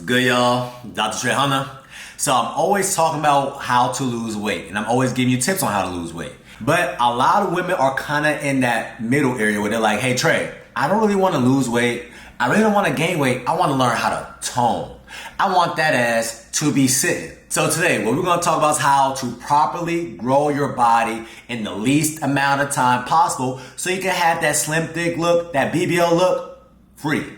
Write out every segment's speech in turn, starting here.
Good, y'all? Dr.Trehunna. So I'm always talking about how to lose weight, and I'm always giving you tips on how to lose weight. But a lot of women are kind of in that middle area where they're like, hey Trey, I don't really want to lose weight. I really don't want to gain weight. I want to learn how to tone. I want that ass to be sitting. So today, what we're going to talk about is how to properly grow your body in the least amount of time possible so you can have that slim, thick look, that BBL look, free.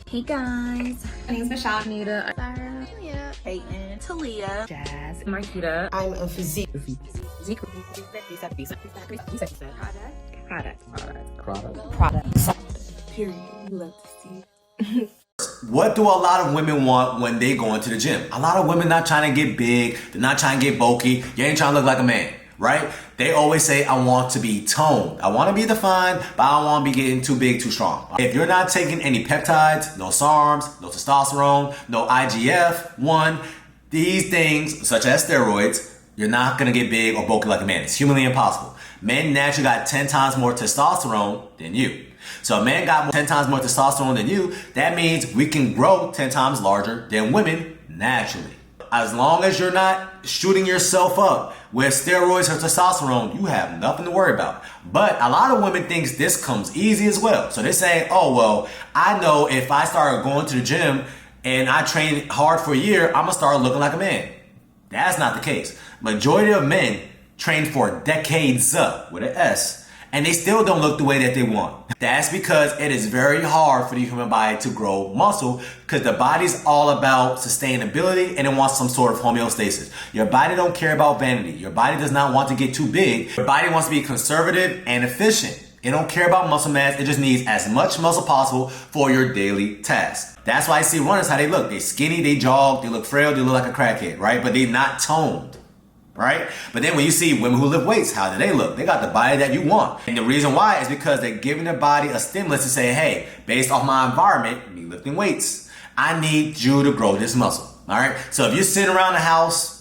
Hey guys, My name is Michelle. Anita, Sarah, Julia, Peyton, Talia, Jazz. Marquita. I'm a physique. Product. Period. You love to see. What do a lot of women want when they go into the gym? A lot of women not trying to get big, they're not trying to get bulky, you ain't trying to look like a man, right? They always say, I want to be toned. I want to be defined, but I don't want to be getting too big, too strong. If you're not taking any peptides, no SARMs, no testosterone, no IGF-1, these things, such as steroids, you're not going to get big or bulky like a man. It's humanly impossible. Men naturally got 10 times more testosterone than you. So a man got 10 times more testosterone than you, that means we can grow 10 times larger than women naturally. As long as you're not shooting yourself up with steroids or testosterone, you have nothing to worry about. But a lot of women think this comes easy as well. So they say, oh, well, I know if I start going to the gym and I train hard for a year, I'm gonna start looking like a man. That's not the case. Majority of men train for decades with an S, and they still don't look the way that they want. That's because it is very hard for the human body to grow muscle because the body's all about sustainability and it wants some sort of homeostasis. Your body don't care about vanity. Your body does not want to get too big. Your body wants to be conservative and efficient. It don't care about muscle mass. It just needs as much muscle possible for your daily tasks. That's why I see runners how they look. They skinny, they jog, they look frail, they look like a crackhead, right? But they're not toned. Right? But then when you see women who lift weights, how do they look? They got the body that you want. And the reason why is because they're giving their body a stimulus to say, hey, based off my environment, me lifting weights, I need you to grow this muscle. All right? So if you're sitting around the house,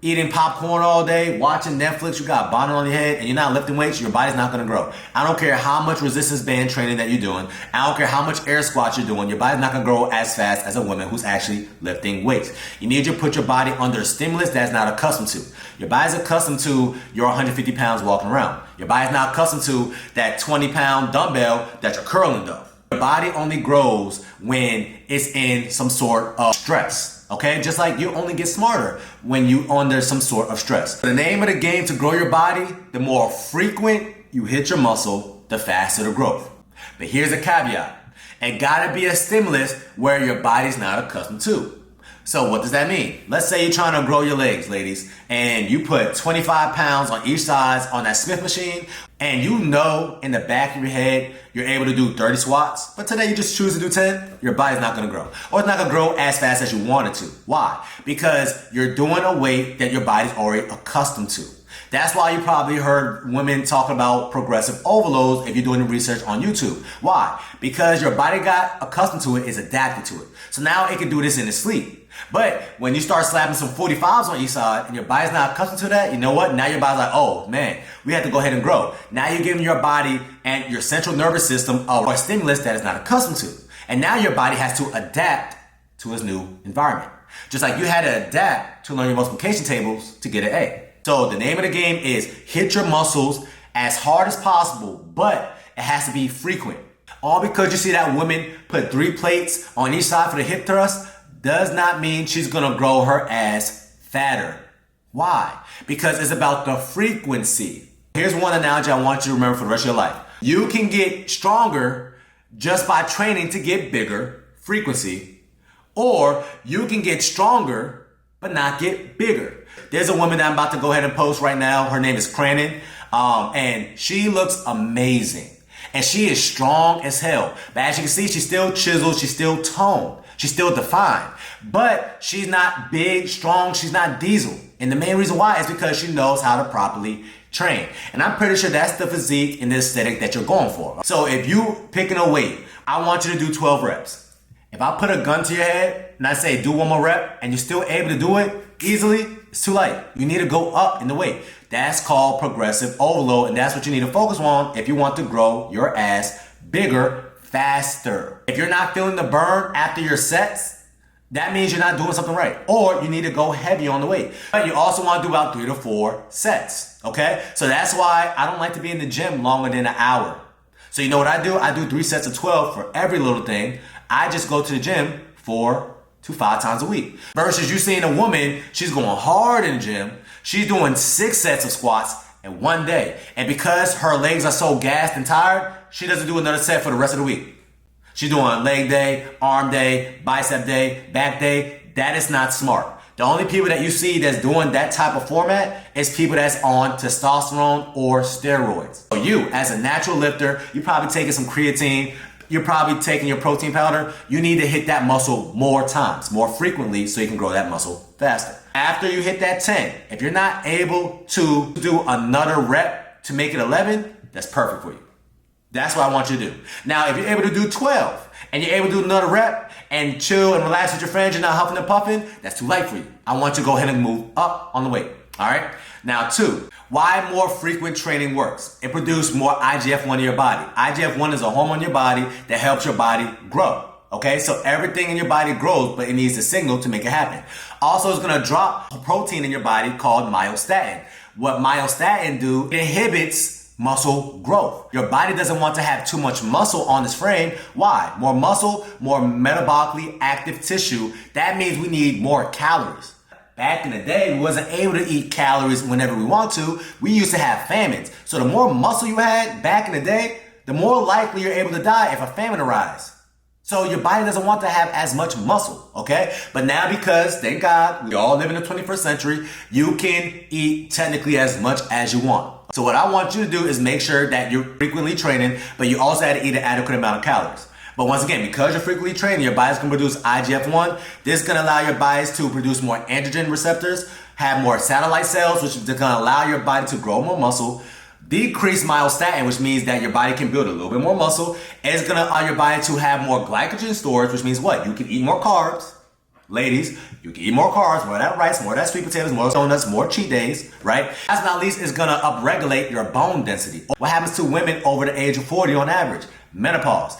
eating popcorn all day, watching Netflix, you got a bonnet on your head, and you're not lifting weights, your body's not going to grow. I don't care how much resistance band training that you're doing. I don't care how much air squats you're doing. Your body's not going to grow as fast as a woman who's actually lifting weights. You need to put your body under a stimulus that's not accustomed to. Your body's accustomed to your 150 pounds walking around. Your body's not accustomed to that 20-pound dumbbell that you're curling though. Your body only grows when it's in some sort of stress. Okay, just like you only get smarter when you under some sort of stress. The name of the game to grow your body, the more frequent you hit your muscle, the faster the growth. But here's a caveat. It gotta be a stimulus where your body's not accustomed to. So what does that mean? Let's say you're trying to grow your legs, ladies, and you put 25 pounds on each side on that Smith machine, and you know in the back of your head you're able to do 30 squats, but today you just choose to do 10, your body's not gonna grow. Or it's not gonna grow as fast as you want it to. Why? Because you're doing a weight that your body's already accustomed to. That's why you probably heard women talk about progressive overloads if you're doing the research on YouTube. Why? Because your body got accustomed to it, is adapted to it. So now it can do this in its sleep. But when you start slapping some 45s on each side and your body's not accustomed to that, you know what? Now your body's like, oh man, we have to go ahead and grow. Now you're giving your body and your central nervous system a stimulus that it's not accustomed to. And now your body has to adapt to its new environment. Just like you had to adapt to learn your multiplication tables to get an A. So the name of the game is hit your muscles as hard as possible, but it has to be frequent. All because you see that woman put 3 plates on each side for the hip thrust does not mean she's gonna grow her ass fatter. Why? Because it's about the frequency. Here's one analogy I want you to remember for the rest of your life. You can get stronger just by training to get bigger, frequency, or you can get stronger but not get bigger. There's a woman that I'm about to go ahead and post right now. Her name is Cranon, and she looks amazing. And she is strong as hell. But as you can see, she's still chiseled, she's still toned, she's still defined. But she's not big, strong, she's not diesel. And the main reason why is because she knows how to properly train. And I'm pretty sure that's the physique and the aesthetic that you're going for. So if you picking a weight, I want you to do 12 reps. If I put a gun to your head and I say do 1 more rep and you're still able to do it easily, it's too light. You need to go up in the weight. That's called progressive overload, and that's what you need to focus on if you want to grow your ass bigger, faster. If you're not feeling the burn after your sets, that means you're not doing something right. Or you need to go heavy on the weight. But you also want to do about 3 to 4 sets. Okay? So that's why I don't like to be in the gym longer than an hour. So you know what I do? I do 3 sets of 12 for every little thing. I just go to the gym 4 to 5 times a week. Versus you seeing a woman, she's going hard in the gym. She's doing 6 sets of squats in one day. And because her legs are so gassed and tired, she doesn't do another set for the rest of the week. She's doing leg day, arm day, bicep day, back day. That is not smart. The only people that you see that's doing that type of format is people that's on testosterone or steroids. So you, as a natural lifter, you're probably taking some creatine, you're probably taking your protein powder. You need to hit that muscle more times, more frequently, so you can grow that muscle faster. After you hit that 10, if you're not able to do another rep to make it 11, that's perfect for you. That's what I want you to do. Now, if you're able to do 12 and you're able to do another rep and chill and relax with your friends, you're not huffing and puffing, that's too light for you. I want you to go ahead and move up on the weight. All right? Now, 2, why more frequent training works. It produces more IGF-1 in your body. IGF-1 is a hormone in your body that helps your body grow. Okay? So everything in your body grows, but it needs a signal to make it happen. Also, it's going to drop a protein in your body called myostatin. What myostatin do, it inhibits muscle growth. Your body doesn't want to have too much muscle on this frame. Why? More muscle, more metabolically active tissue. That means we need more calories. Back in the day, we wasn't able to eat calories whenever we want to. We used to have famines. So the more muscle you had back in the day, the more likely you're able to die if a famine arises. So your body doesn't want to have as much muscle, okay? But now because, thank God, we all live in the 21st century, you can eat technically as much as you want. So what I want you to do is make sure that you're frequently training, but you also have to eat an adequate amount of calories. But once again, because you're frequently training, your body's going to produce IGF-1. This is going to allow your bodies to produce more androgen receptors, have more satellite cells, which is going to allow your body to grow more muscle, decrease myostatin, which means that your body can build a little bit more muscle, and it's going to allow your body to have more glycogen storage, which means what? You can eat more carbs. Ladies, you can eat more carbs, more of that rice, more of that sweet potatoes, more donuts, more cheat days, right? Last but not least, it's gonna upregulate your bone density. What happens to women over the age of 40 on average? Menopause.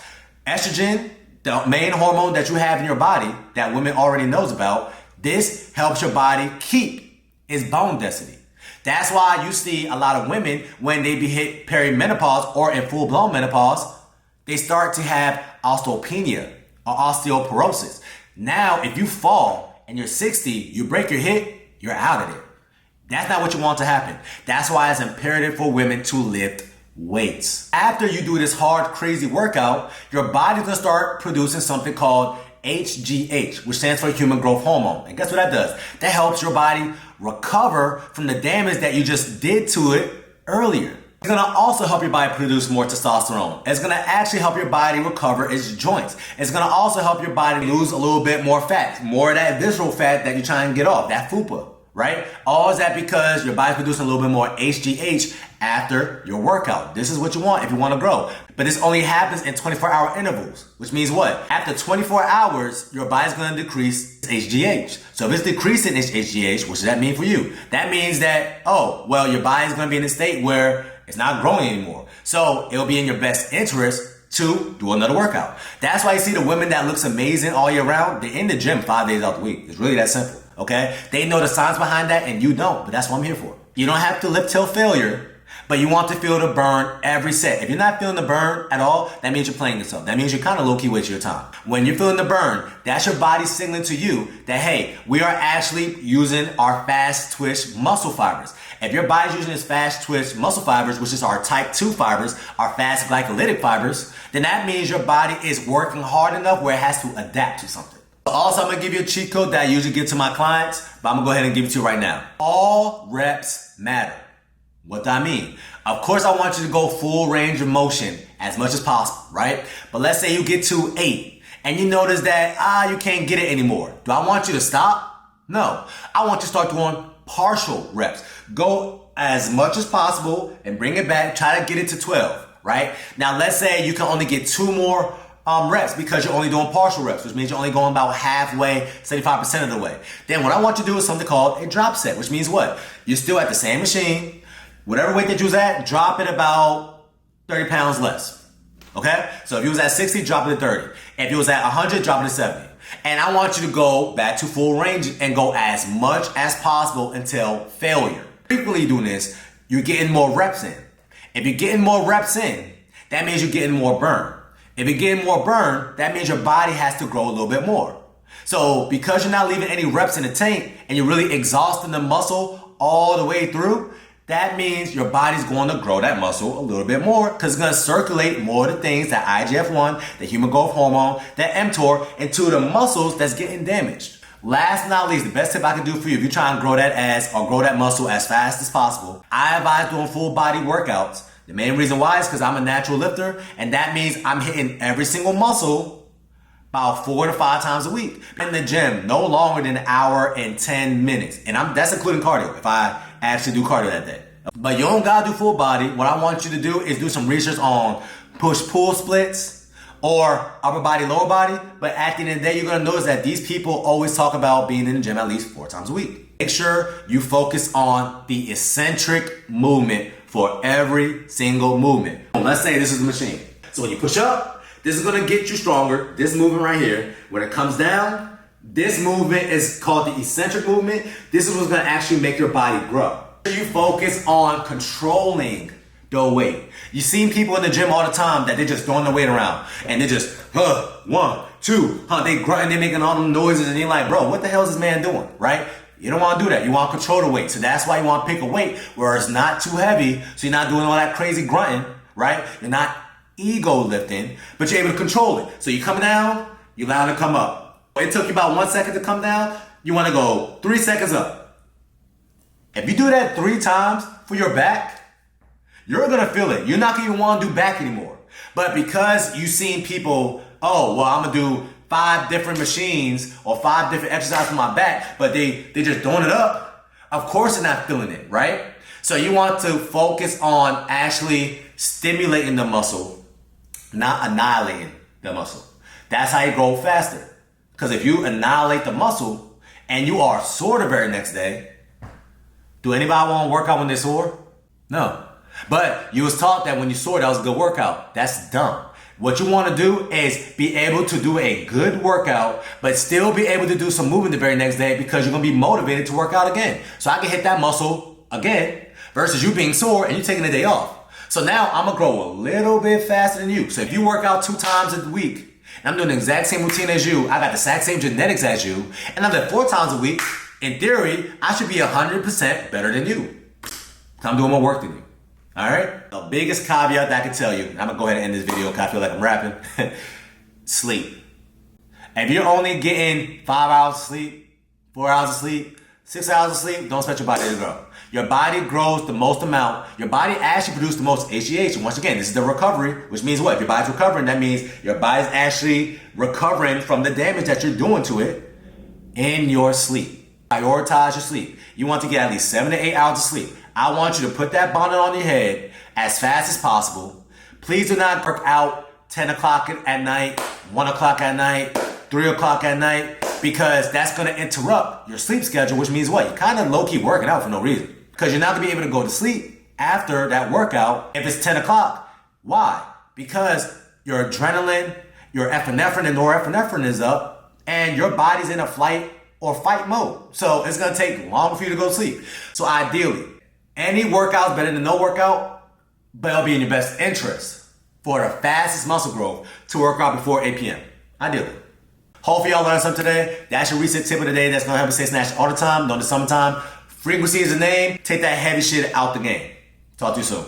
Estrogen, the main hormone that you have in your body that women already knows about, this helps your body keep its bone density. That's why you see a lot of women, when they be hit perimenopause or in full-blown menopause, they start to have osteopenia or osteoporosis. Now, if you fall and you're 60, you break your hip, you're out of there. That's not what you want to happen. That's why it's imperative for women to lift weights. After you do this hard, crazy workout, your body's gonna start producing something called HGH, which stands for human growth hormone. And guess what that does? That helps your body recover from the damage that you just did to it earlier. It's gonna also help your body produce more testosterone. It's gonna actually help your body recover its joints. It's gonna also help your body lose a little bit more fat, more of that visceral fat that you're trying to get off, that fupa, right? All is that because your body's producing a little bit more HGH after your workout. This is what you want if you wanna grow. But this only happens in 24-hour intervals, which means what? After 24 hours, your body's gonna decrease HGH. So if it's decreasing its HGH, what does that mean for you? That means that, oh, well, your body's gonna be in a state where it's not growing anymore. So it'll be in your best interest to do another workout. That's why you see the women that looks amazing all year round, they're in the gym 5 days out the week. It's really that simple, okay? They know the science behind that and you don't, but that's what I'm here for. You don't have to lift till failure, but you want to feel the burn every set. If you're not feeling the burn at all, that means you're playing yourself. That means you're kind of low-key wasting your time. When you're feeling the burn, that's your body signaling to you that, hey, we are actually using our fast twitch muscle fibers. If your body's using its fast twitch muscle fibers, which is our type 2 fibers, our fast glycolytic fibers, then that means your body is working hard enough where it has to adapt to something. Also, I'm gonna give you a cheat code that I usually give to my clients, but I'm gonna go ahead and give it to you right now. All reps matter. What do I mean? Of course, I want you to go full range of motion as much as possible, right? But let's say you get to 8 and you notice that, you can't get it anymore. Do I want you to stop? No. I want you to start doing partial reps. Go as much as possible and bring it back. Try to get it to 12, right? Now, let's say you can only get 2 more reps because you're only doing partial reps, which means you're only going about halfway, 75% of the way. Then what I want you to do is something called a drop set, which means what? You're still at the same machine. Whatever weight that you was at, drop it about 30 pounds less. Okay? So if you was at 60, drop it to 30. If you was at 100, drop it to 70. And I want you to go back to full range and go as much as possible until failure. Frequently doing this, you're getting more reps in. If you're getting more reps in, that means you're getting more burn. If you're getting more burn, that means your body has to grow a little bit more. So because you're not leaving any reps in the tank and you're really exhausting the muscle all the way through, that means your body's going to grow that muscle a little bit more because it's going to circulate more of the things, that IGF-1, the human growth hormone, that mTOR, into the muscles that's getting damaged. Last but not least, the best tip I can do for you if you're trying to grow that ass or grow that muscle as fast as possible, I advise doing full body workouts. The main reason why is because I'm a natural lifter, and that means I'm hitting every single muscle about 4 to 5 times a week. In the gym, no longer than an hour and 10 minutes. And that's including cardio, if I actually do cardio that day. But you don't gotta do full body. What I want you to do is do some research on push-pull splits or upper body, lower body. But at the end of the day, you're gonna notice that these people always talk about being in the gym at least 4 times a week. Make sure you focus on the eccentric movement for every single movement. Let's say this is the machine. So when you push up, this is gonna get you stronger. This movement right here. When it comes down, this movement is called the eccentric movement. This is what's gonna actually make your body grow. You focus on controlling the weight. You seen people in the gym all the time that they're just throwing the weight around and they just, 1, 2, they grunting, they're making all them noises, and you're like, bro, what the hell is this man doing, right? You don't want to do that. You want to control the weight. So that's why you want to pick a weight where it's not too heavy, so you're not doing all that crazy grunting, right? You're not ego lifting, but you're able to control it. So you come down, you allow it to come up. It took you about 1 second to come down. You want to go 3 seconds up. If you do that 3 times for your back, you're going to feel it. You're not going to even want to do back anymore. But because you've seen people, oh, well, I'm going to do 5 different machines or 5 different exercises for my back, but they just throwing it up, of course they're not feeling it, right? So you want to focus on actually stimulating the muscle, not annihilating the muscle. That's how you grow faster. Because if you annihilate the muscle and you are sore the very next day, do anybody want to work out when they're sore? No. But you was taught that when you're sore, that was a good workout. That's dumb. What you want to do is be able to do a good workout, but still be able to do some movement the very next day because you're going to be motivated to work out again. So I can hit that muscle again versus you being sore and you taking a day off. So now I'm going to grow a little bit faster than you. So if you work out 2 times a week, and I'm doing the exact same routine as you, I got the exact same genetics as you, and I'm doing 4 times a week, in theory, I should be 100% better than you. I'm doing more work than you. All right? The biggest caveat that I can tell you, I'm going to go ahead and end this video because I feel like I'm rapping. Sleep. If you're only getting 5 hours of sleep, 4 hours of sleep, 6 hours of sleep, don't expect your body to grow. Your body grows the most amount. Your body actually produces the most HGH. And once again, this is the recovery, which means what? If your body's recovering, that means your body's actually recovering from the damage that you're doing to it in your sleep. Prioritize your sleep. You want to get at least 7 to 8 hours of sleep. I want you to put that bonnet on your head as fast as possible. Please do not work out 10 o'clock at night, 1 o'clock at night, 3 o'clock at night, because that's going to interrupt your sleep schedule, which means what? You're kind of low-key working out for no reason. Because you're not going to be able to go to sleep after that workout if it's 10 o'clock. Why? Because your adrenaline, your epinephrine and norepinephrine is up, and your body's in a flight or fight mode. So it's going to take longer for you to go to sleep. So ideally, any workout is better than no workout, but it'll be in your best interest for the fastest muscle growth to work out before 8 p.m. Ideally. Hopefully y'all learned something today. That's your reset tip of the day that's going to help you stay snatched all the time. During the summertime, frequency is the name. Take that heavy shit out the game. Talk to you soon.